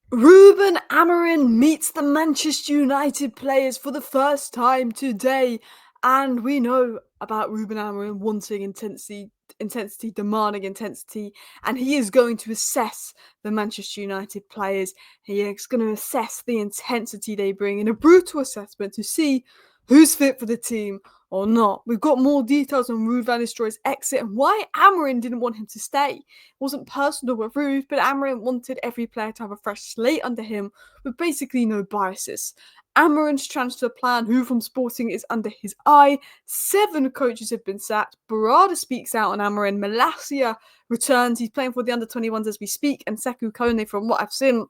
Ruben Amorim meets the Manchester United players for the first time today, and we know about Ruben Amorim wanting intensity, demanding intensity, and he is going to assess the Manchester United players. He is going to assess the intensity they bring in a brutal assessment to see who's fit for the team or not. We've got more details on Ruud van Nistelrooy's exit and why Amorim didn't want him to stay. It wasn't personal with Ruud, but Amorim wanted every player to have a fresh slate under him with basically no biases. Amorim's transfer plan, who from Sporting is under his eye. 7 coaches have been sacked. Barada speaks out on Amorim. Malacia returns. He's playing for the under-21s as we speak. And Sekou Kone, from what I've seen,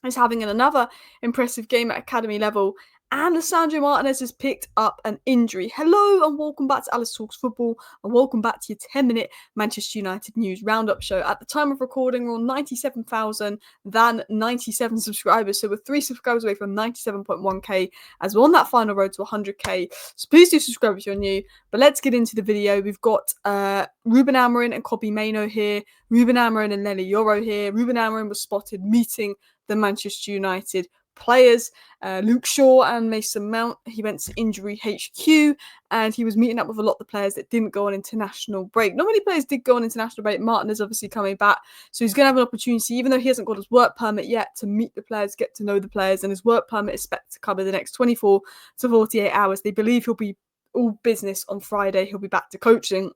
is having another impressive game at academy level. And Lisandro Martinez has picked up an injury. Hello and welcome back to Alice Talks Football, and welcome back to your 10-minute Manchester United News Roundup show. At the time of recording, we're on 97,097 subscribers, so we're 3 subscribers away from 97.1k as we're on that final road to 100k. So please do subscribe if you're new. But let's get into the video. We've got Ruben Amorim and Kobbie Mainoo here, Ruben Amorim and Leny Yoro here. Ruben Amorim was spotted meeting the Manchester United players, Luke Shaw and Mason Mount. He went to Injury HQ and he was meeting up with a lot of the players that didn't go on international break. Not many players did go on international break. Martin is obviously coming back, so he's going to have an opportunity, even though he hasn't got his work permit yet, to meet the players, get to know the players, and his work permit is expected to cover the next 24 to 48 hours. They believe he'll be all business on Friday. He'll be back to coaching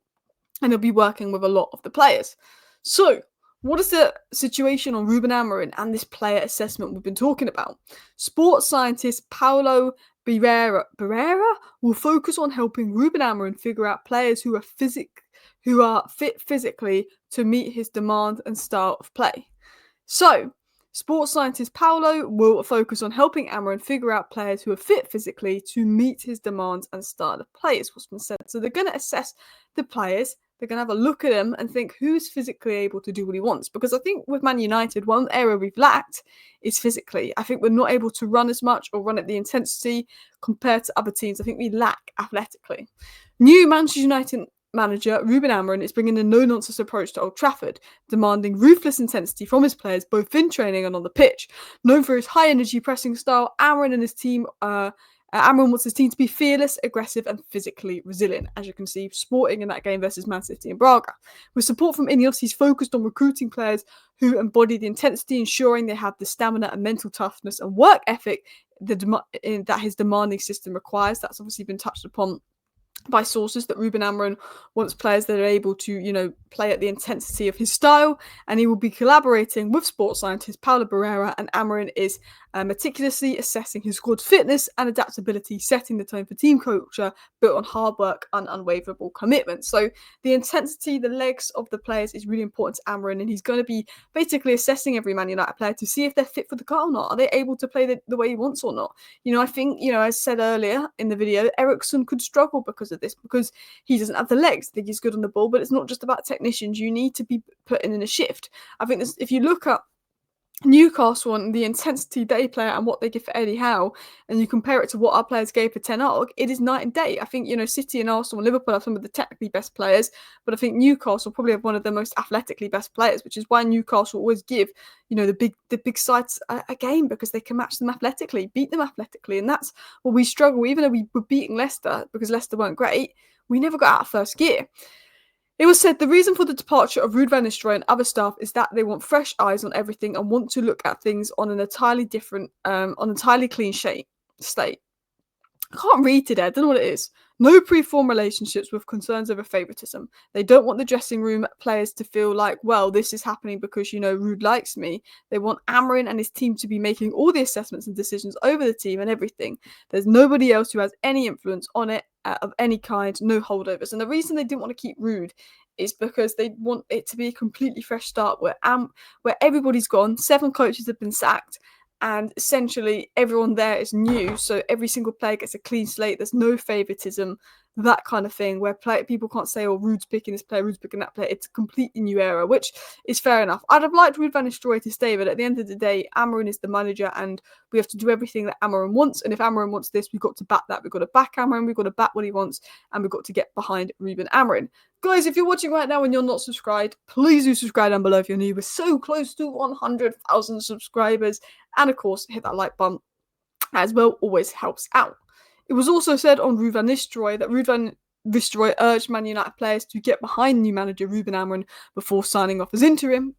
and he'll be working with a lot of the players. So what is the situation on Ruben Amorim and this player assessment we've been talking about? Sports scientist Paulo Barreira will focus on helping Ruben Amorim figure out players who are fit physically to meet his demand and style of play. So, sports scientist Paulo will focus on helping Amorim figure out players who are fit physically to meet his demands and style of play, is what's been said. So they're going to assess the players. They're going to have a look at him and think who's physically able to do what he wants. Because I think with Man United, one area we've lacked is physically. I think we're not able to run as much or run at the intensity compared to other teams. I think we lack athletically. New Manchester United manager Ruben Amorim is bringing a no-nonsense approach to Old Trafford, demanding ruthless intensity from his players both in training and on the pitch. Known for his high-energy pressing style, Amorim wants his team to be fearless, aggressive and physically resilient, as you can see Sporting in that game versus Man City and Braga. With support from Ineos, he's focused on recruiting players who embody the intensity, ensuring they have the stamina and mental toughness and work ethic that his demanding system requires. That's obviously been touched upon by sources that Ruben Amorim wants players that are able to, play at the intensity of his style, and he will be collaborating with sports scientist Paulo Barreira, and Amorim is meticulously assessing his squad's fitness and adaptability, setting the tone for team culture built on hard work and unwavering commitment. So the intensity, the legs of the players is really important to Amorim, and he's going to be basically assessing every Man United player to see if they're fit for the car or not. Are they able to play the way he wants or not? I think, as said earlier in the video, Eriksen could struggle because of this, because he doesn't have the legs. I think he's good on the ball, but it's not just about technicians. You need to be putting in a shift. I think if you look at Newcastle and the intensity they play and what they give for Eddie Howe, and you compare it to what our players gave for Ten Hag, it is night and day. I think, City and Arsenal and Liverpool have some of the technically best players, but I think Newcastle probably have one of the most athletically best players, which is why Newcastle always give, the big sides a game, because they can match them athletically, beat them athletically, and that's what we struggle. Even though we were beating Leicester because Leicester weren't great, we never got out of first gear. It was said the reason for the departure of Ruud van Nistelrooy and other staff is that they want fresh eyes on everything and want to look at things on an entirely clean slate. I can't read today. I don't know what it is. No pre-formed relationships with concerns over favouritism. They don't want the dressing room players to feel like, well, this is happening because, Ruud likes me. They want Amorim and his team to be making all the assessments and decisions over the team and everything. There's nobody else who has any influence on it of any kind, no holdovers. And the reason they didn't want to keep Ruud is because they want it to be a completely fresh start where everybody's gone. 7 coaches have been sacked. And essentially everyone there is new, so every single player gets a clean slate. There's no favouritism. that kind of thing where people can't say, oh, Ruud's picking this player, Ruud's picking that player. It's a completely new era, which is fair enough. I'd have liked Ruud van Nistelrooy to stay, but at the end of the day, Amorim is the manager and we have to do everything that Amorim wants. And if Amorim wants this, we've got to back that. We've got to back Amorim, we've got to back what he wants, and we've got to get behind Ruben Amorim. Guys, if you're watching right now and you're not subscribed, please do subscribe down below if you're new. We're so close to 100,000 subscribers. And of course, hit that like button as well, always helps out. It was also said on Ruud van Nistelrooy that Ruud van Nistelrooy urged Man United players to get behind new manager Ruben Amorim before signing off as interim.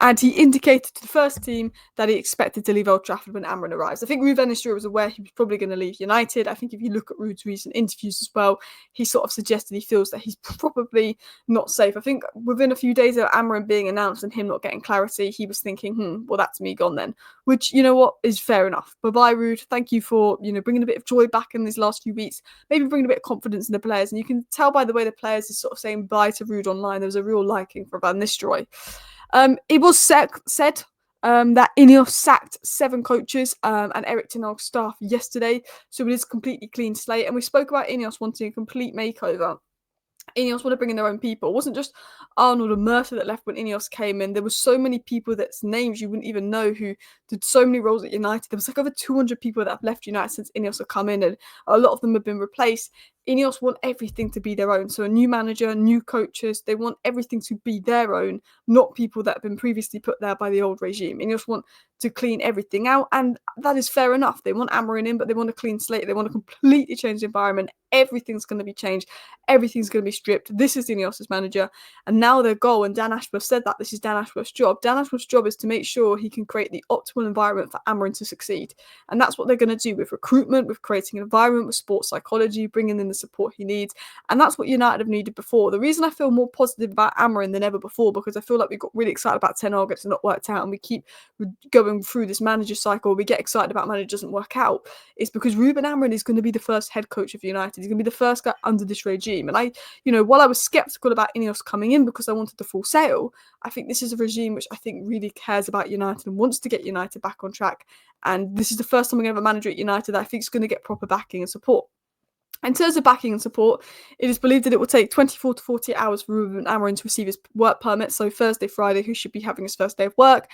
And he indicated to the first team that he expected to leave Old Trafford when Amorim arrives. I think Ruud van Nistelrooy was aware he was probably going to leave United. I think if you look at Ruud's recent interviews as well, he sort of suggested he feels that he's probably not safe. I think within a few days of Amorim being announced and him not getting clarity, he was thinking, well, that's me gone then. Which, you know what, is fair enough. Bye-bye, Ruud. Thank you for, bringing a bit of joy back in these last few weeks. Maybe bringing a bit of confidence in the players. And you can tell by the way the players are sort of saying bye to Ruud online. There was a real liking for Van Nistelrooy. It was said that Ineos sacked 7 coaches and Erik ten Hag's staff yesterday, so it is a completely clean slate. And we spoke about Ineos wanting a complete makeover. Ineos want to bring in their own people. It wasn't just Arnold and Mercer that left when Ineos came in. There were so many people that's names you wouldn't even know who did so many roles at United. There was like over 200 people that have left United since Ineos have come in, and a lot of them have been replaced. Ineos want everything to be their own. So a new manager, new coaches, they want everything to be their own, not people that have been previously put there by the old regime. Ineos want to clean everything out, and that is fair enough. They want Amorim in, but they want a clean slate. They want to completely change the environment. Everything's going to be changed. Everything's going to be stripped. This is Ineos' manager, and now their goal, and Dan Ashworth said that this is Dan Ashworth's job. Dan Ashworth's job is to make sure he can create the optimal environment for Amorim to succeed, and that's what they're going to do with recruitment, with creating an environment, with sports psychology, bringing in the support he needs, and that's what United have needed before. The reason I feel more positive about Amorim than ever before, because I feel like we got really excited about ten Hag, it's not worked out, and we keep going through this manager cycle, we get excited about manager doesn't work out, is because Ruben Amorim is going to be the first head coach of United. He's going to be the first guy under this regime, and while I was skeptical about Ineos coming in because I wanted the full sale, I think this is a regime which I think really cares about United and wants to get United back on track, and this is the first time we're going to have a manager at United that I think is going to get proper backing and support. In terms of backing and support, it is believed that it will take 24 to 48 hours for Ruben Amorim to receive his work permit, so Thursday, Friday, he should be having his first day of work.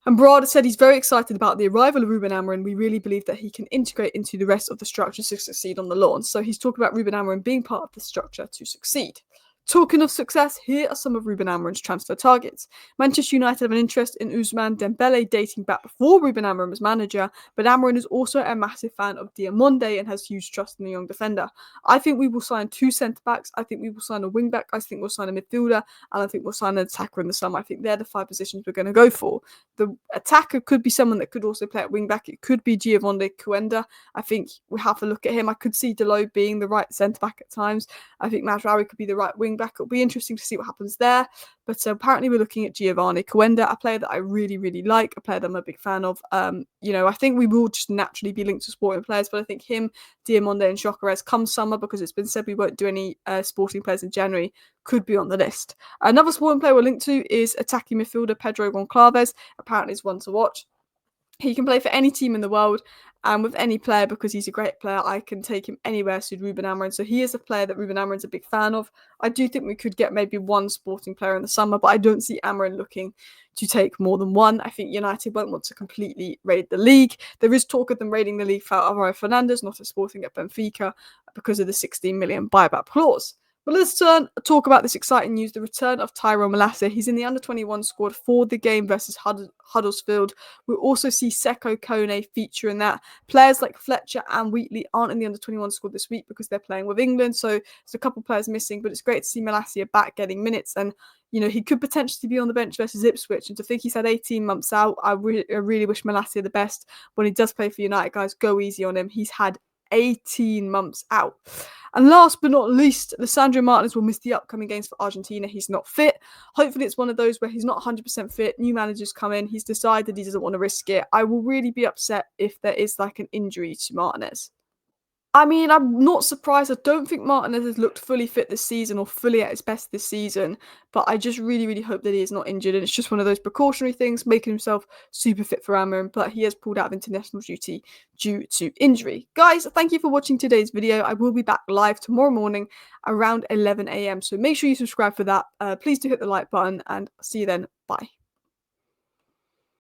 And Brad said he's very excited about the arrival of Ruben Amorim. We really believe that he can integrate into the rest of the structure to succeed on the lawn. So he's talking about Ruben Amorim being part of the structure to succeed. Talking of success, here are some of Ruben Amorim's transfer targets. Manchester United have an interest in Ousmane Dembele dating back before Ruben Amorim was manager, but Amorim is also a massive fan of Diamonde and has huge trust in the young defender. I think we will sign 2 centre-backs, I think we will sign a wing-back, I think we'll sign a midfielder, and I think we'll sign an attacker in the summer. I think they're the 5 positions we're going to go for. The attacker could be someone that could also play at wing-back. It could be Giovanni Coenda. I think we have to look at him. I could see Delot being the right centre-back at times. I think Mazraoui could be the right wing-back. It'll be interesting to see what happens there. But apparently we're looking at Giovanni Coenda, a player that I really, really like, a player that I'm a big fan of. I think we will just naturally be linked to sporting players, but I think him, Diamonde and Gyökeres come summer, because it's been said we won't do any sporting players in January, could be on the list. Another sporting player we're linked to is attacking midfielder Pedro Goncalves. Apparently is one to watch. He can play for any team in the world and with any player, because he's a great player. I can take him anywhere, so Ruben Amorim. So he is a player that Ruben Amorim's a big fan of. I do think we could get maybe 1 sporting player in the summer, but I don't see Amorim looking to take more than 1. I think United won't want to completely raid the league. There is talk of them raiding the league for Alvaro Fernandez, not a Sporting at Benfica, because of the 16 million buyback clause. But let's talk about this exciting news, the return of Tyrone Malacia. He's in the under-21 squad for the game versus Huddersfield. We'll also see Seko Kone feature in that. Players like Fletcher and Wheatley aren't in the under-21 squad this week because they're playing with England, so there's a couple of players missing, but it's great to see Malacia back getting minutes, and he could potentially be on the bench versus Ipswich, and to think he's had 18 months out, I really wish Malacia the best. When he does play for United, guys, go easy on him. He's had 18 months out. And last but not least, Lisandro Martinez will miss the upcoming games for Argentina. He's not fit. Hopefully it's one of those where he's not 100% fit. New managers come in. He's decided he doesn't want to risk it. I will really be upset if there is like an injury to Martinez. I mean, I'm not surprised. I don't think Martinez has looked fully fit this season or fully at his best this season, but I just really, really hope that he is not injured and it's just one of those precautionary things, making himself super fit for Amorim, but he has pulled out of international duty due to injury. Guys, thank you for watching today's video. I will be back live tomorrow morning around 11 a.m. So make sure you subscribe for that. Please do hit the like button and see you then. Bye.